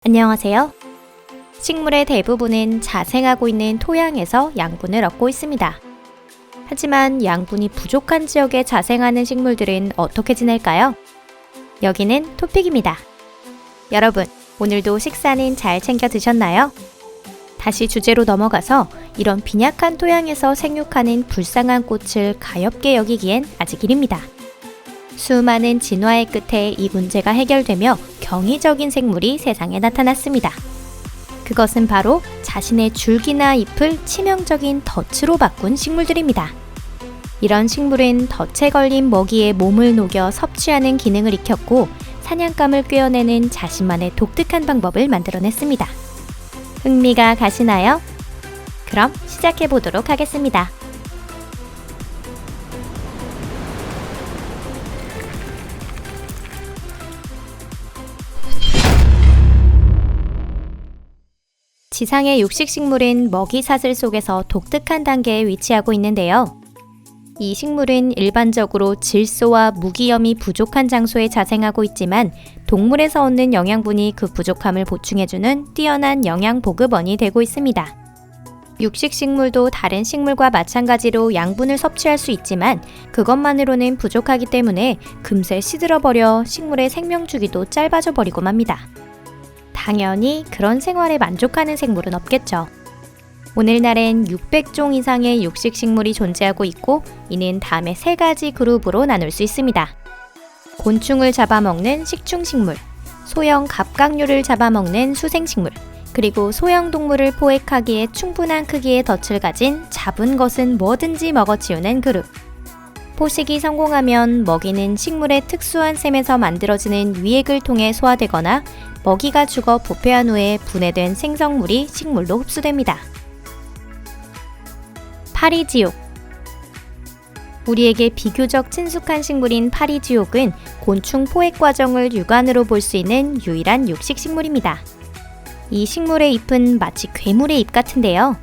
안녕하세요. 식물의 대부분은 자생하고 있는 토양에서 양분을 얻고 있습니다. 하지만 양분이 부족한 지역에 자생하는 식물들은 어떻게 지낼까요? 여기는 토픽입니다. 여러분, 오늘도 식사는 잘 챙겨 드셨나요? 다시 주제로 넘어가서 이런 빈약한 토양에서 생육하는 불쌍한 꽃을 가엾게 여기기엔 아직 이릅니다. 수많은 진화의 끝에 이 문제가 해결되며 경이적인 생물이 세상에 나타났습니다. 그것은 바로 자신의 줄기나 잎을 치명적인 덫으로 바꾼 식물들입니다. 이런 식물은 덫에 걸린 먹이의 몸을 녹여 섭취하는 기능을 익혔고 사냥감을 꿰어내는 자신만의 독특한 방법을 만들어냈습니다. 흥미가 가시나요? 그럼 시작해 보도록 하겠습니다. 지상의 육식식물은 먹이 사슬 속에서 독특한 단계에 위치하고 있는데요. 이 식물은 일반적으로 질소와 무기염이 부족한 장소에 자생하고 있지만 동물에서 얻는 영양분이 그 부족함을 보충해주는 뛰어난 영양 보급원이 되고 있습니다. 육식식물도 다른 식물과 마찬가지로 양분을 섭취할 수 있지만 그것만으로는 부족하기 때문에 금세 시들어버려 식물의 생명주기도 짧아져 버리고 맙니다. 당연히 그런 생활에 만족하는 생물은 없겠죠. 오늘날엔 600종 이상의 육식식물이 존재하고 있고 이는 다음에 3가지 그룹으로 나눌 수 있습니다. 곤충을 잡아먹는 식충식물, 소형 갑각류를 잡아먹는 수생식물, 그리고 소형 동물을 포획하기에 충분한 크기의 덫을 가진 잡은 것은 뭐든지 먹어치우는 그룹. 포식이 성공하면 먹이는 식물의 특수한 샘에서 만들어지는 위액을 통해 소화되거나 먹이가 죽어 부패한 후에 분해된 생성물이 식물로 흡수됩니다. 파리지옥. 우리에게 비교적 친숙한 식물인 파리지옥은 곤충 포획 과정을 육안으로 볼 수 있는 유일한 육식식물입니다. 이 식물의 잎은 마치 괴물의 잎 같은데요.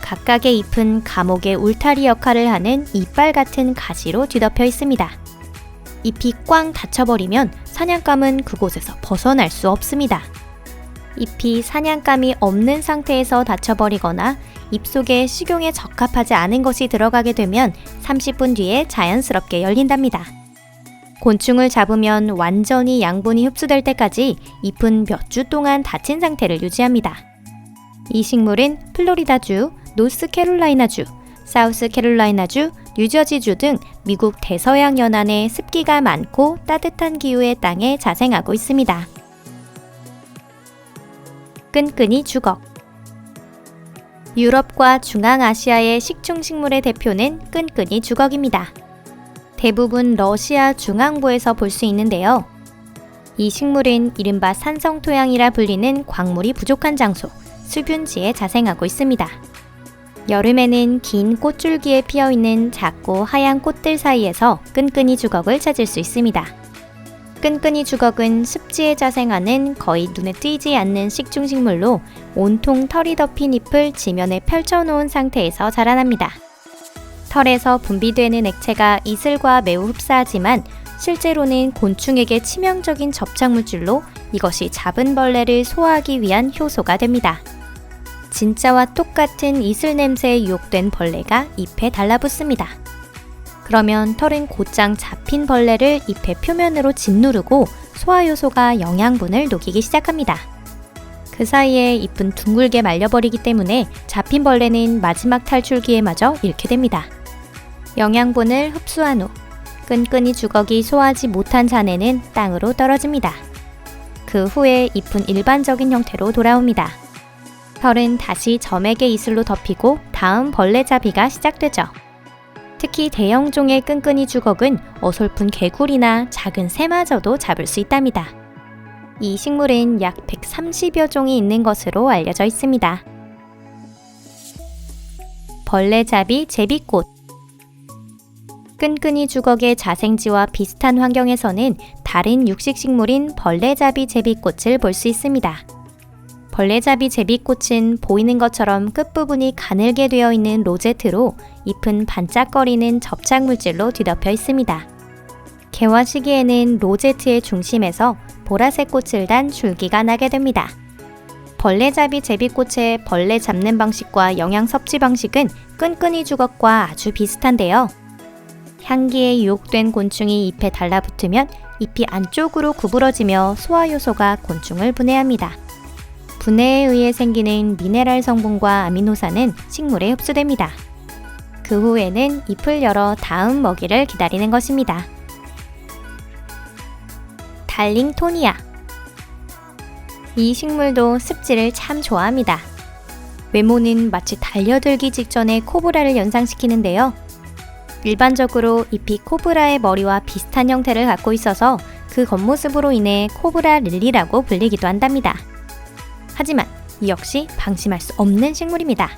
각각의 잎은 감옥의 울타리 역할을 하는 이빨 같은 가시로 뒤덮여 있습니다. 잎이 꽝 닫혀버리면 사냥감은 그곳에서 벗어날 수 없습니다. 잎이 사냥감이 없는 상태에서 닫혀버리거나 잎 속에 식용에 적합하지 않은 것이 들어가게 되면 30분 뒤에 자연스럽게 열린답니다. 곤충을 잡으면 완전히 양분이 흡수될 때까지 잎은 몇 주 동안 닫힌 상태를 유지합니다. 이 식물은 플로리다주, 노스캐롤라이나주, 사우스캐롤라이나주, 뉴저지주 등 미국 대서양 연안의 습기가 많고 따뜻한 기후의 땅에 자생하고 있습니다. 끈끈이 주걱. 유럽과 중앙아시아의 식충식물의 대표는 끈끈이 주걱입니다. 대부분 러시아 중앙부에서 볼 수 있는데요. 이 식물은 이른바 산성토양이라 불리는 광물이 부족한 장소, 수뷴지에 자생하고 있습니다. 여름에는 긴 꽃줄기에 피어있는 작고 하얀 꽃들 사이에서 끈끈이 주걱을 찾을 수 있습니다. 끈끈이 주걱은 습지에 자생하는 거의 눈에 띄지 않는 식충식물로 온통 털이 덮인 잎을 지면에 펼쳐놓은 상태에서 자라납니다. 털에서 분비되는 액체가 이슬과 매우 흡사하지만 실제로는 곤충에게 치명적인 접착물질로 이것이 잡은 벌레를 소화하기 위한 효소가 됩니다. 진짜와 똑같은 이슬 냄새에 유혹된 벌레가 잎에 달라붙습니다. 그러면 털은 곧장 잡힌 벌레를 잎의 표면으로 짓누르고 소화효소가 영양분을 녹이기 시작합니다. 그 사이에 잎은 둥글게 말려버리기 때문에 잡힌 벌레는 마지막 탈출기에 마저 잃게 됩니다. 영양분을 흡수한 후 끈끈이 주걱이 소화하지 못한 잔해는 땅으로 떨어집니다. 그 후에 잎은 일반적인 형태로 돌아옵니다. 털은 다시 점액의 이슬로 덮이고 다음 벌레잡이가 시작되죠. 특히 대형종의 끈끈이 주걱은 어설픈 개구리나 작은 새마저도 잡을 수 있답니다. 이 식물은 약 130여 종이 있는 것으로 알려져 있습니다. 벌레잡이 제비꽃. 끈끈이 주걱의 자생지와 비슷한 환경에서는 다른 육식식물인 벌레잡이 제비꽃을 볼 수 있습니다. 벌레잡이 제비꽃은 보이는 것처럼 끝부분이 가늘게 되어 있는 로제트로 잎은 반짝거리는 접착물질로 뒤덮여 있습니다. 개화 시기에는 로제트의 중심에서 보라색 꽃을 단 줄기가 나게 됩니다. 벌레잡이 제비꽃의 벌레 잡는 방식과 영양 섭취 방식은 끈끈이 주걱과 아주 비슷한데요. 향기에 유혹된 곤충이 잎에 달라붙으면 잎이 안쪽으로 구부러지며 소화효소가 곤충을 분해합니다. 분해에 의해 생기는 미네랄 성분과 아미노산은 식물에 흡수됩니다. 그 후에는 잎을 열어 다음 먹이를 기다리는 것입니다. 달링토니아. 이 식물도 습지를 참 좋아합니다. 외모는 마치 달려들기 직전에 코브라를 연상시키는데요. 일반적으로 잎이 코브라의 머리와 비슷한 형태를 갖고 있어서 그 겉모습으로 인해 코브라 릴리라고 불리기도 한답니다. 하지만 이 역시 방심할 수 없는 식물입니다.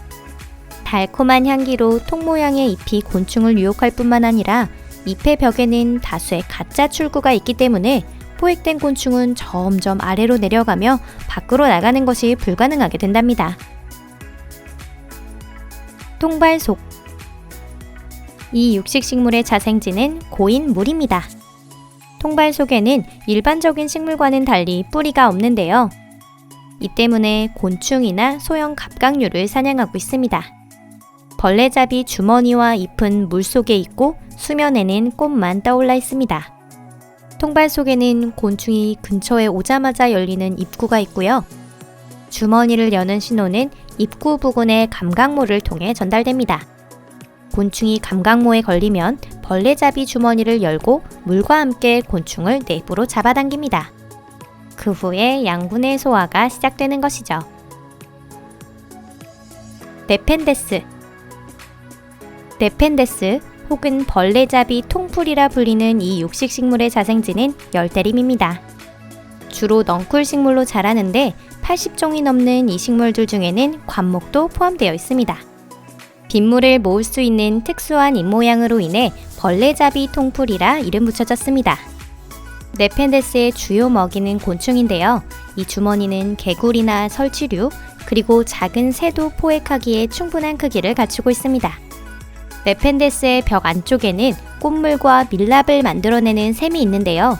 달콤한 향기로 통 모양의 잎이 곤충을 유혹할 뿐만 아니라 잎의 벽에는 다수의 가짜 출구가 있기 때문에 포획된 곤충은 점점 아래로 내려가며 밖으로 나가는 것이 불가능하게 된답니다. 통발속. 이 육식식물의 자생지는 고인 물입니다. 통발속에는 일반적인 식물과는 달리 뿌리가 없는데요. 이 때문에 곤충이나 소형 갑각류를 사냥하고 있습니다. 벌레잡이 주머니와 잎은 물속에 있고 수면에는 꽃만 떠올라 있습니다. 통발 속에는 곤충이 근처에 오자마자 열리는 입구가 있고요. 주머니를 여는 신호는 입구 부근의 감각모를 통해 전달됩니다. 곤충이 감각모에 걸리면 벌레잡이 주머니를 열고 물과 함께 곤충을 내부로 잡아당깁니다. 그 후에 양분의 소화가 시작되는 것이죠. 네펜데스. 네펜데스 혹은 벌레잡이 통풀이라 불리는 이 육식식물의 자생지는 열대림입니다. 주로 넝쿨식물로 자라는데 80종이 넘는 이 식물들 중에는 관목도 포함되어 있습니다. 빗물을 모을 수 있는 특수한 잎 모양으로 인해 벌레잡이 통풀이라 이름 붙여졌습니다. 네펜데스의 주요 먹이는 곤충인데요. 이 주머니는 개구리나 설치류, 그리고 작은 새도 포획하기에 충분한 크기를 갖추고 있습니다. 네펜데스의 벽 안쪽에는 꽃물과 밀랍을 만들어내는 샘이 있는데요.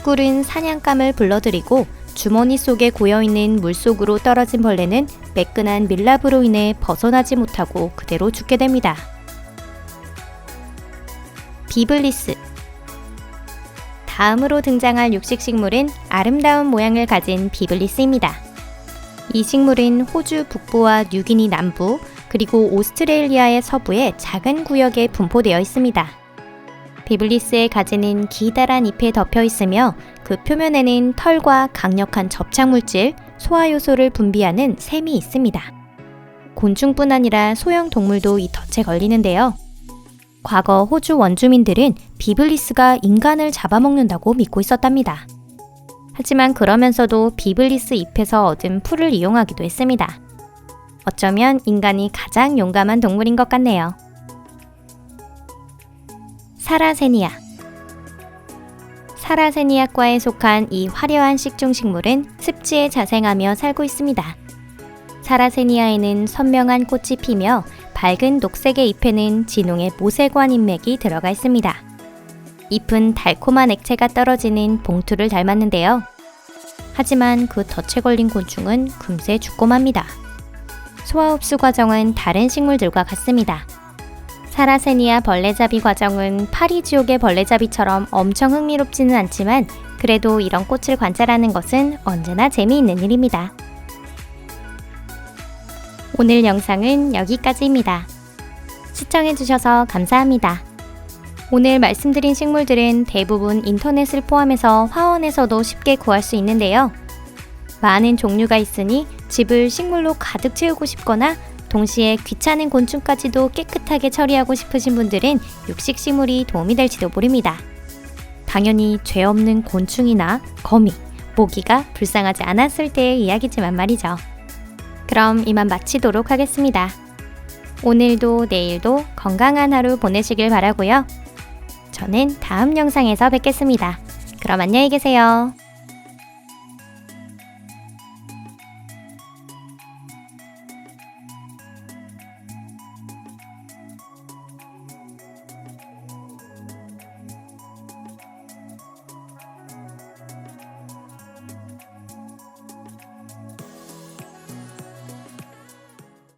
꿀은 사냥감을 불러들이고 주머니 속에 고여있는 물속으로 떨어진 벌레는 매끈한 밀랍으로 인해 벗어나지 못하고 그대로 죽게 됩니다. 비블리스. 다음으로 등장할 육식식물은 아름다운 모양을 가진 비블리스입니다. 이 식물은 호주 북부와 뉴기니 남부, 그리고 오스트레일리아의 서부에 작은 구역에 분포되어 있습니다. 비블리스의 가지는 기다란 잎에 덮여 있으며 그 표면에는 털과 강력한 접착물질, 소화효소를 분비하는 샘이 있습니다. 곤충뿐 아니라 소형 동물도 이 덫에 걸리는데요. 과거 호주 원주민들은 비블리스가 인간을 잡아먹는다고 믿고 있었답니다. 하지만 그러면서도 비블리스 잎에서 얻은 풀을 이용하기도 했습니다. 어쩌면 인간이 가장 용감한 동물인 것 같네요. 사라세니아. 사라세니아과에 속한 이 화려한 식중식물은 습지에 자생하며 살고 있습니다. 사라세니아에는 선명한 꽃이 피며 밝은 녹색의 잎에는 진홍의 모세관 인맥이 들어가 있습니다. 잎은 달콤한 액체가 떨어지는 봉투를 닮았는데요. 하지만 그 덫에 걸린 곤충은 금세 죽고 맙니다. 소화 흡수 과정은 다른 식물들과 같습니다. 사라세니아 벌레잡이 과정은 파리지옥의 벌레잡이처럼 엄청 흥미롭지는 않지만 그래도 이런 꽃을 관찰하는 것은 언제나 재미있는 일입니다. 오늘 영상은 여기까지입니다. 시청해주셔서 감사합니다. 오늘 말씀드린 식물들은 대부분 인터넷을 포함해서 화원에서도 쉽게 구할 수 있는데요. 많은 종류가 있으니 집을 식물로 가득 채우고 싶거나 동시에 귀찮은 곤충까지도 깨끗하게 처리하고 싶으신 분들은 육식식물이 도움이 될지도 모릅니다. 당연히 죄 없는 곤충이나 거미, 모기가 불쌍하지 않았을 때의 이야기지만 말이죠. 그럼 이만 마치도록 하겠습니다. 오늘도 내일도 건강한 하루 보내시길 바라고요. 저는 다음 영상에서 뵙겠습니다. 그럼 안녕히 계세요.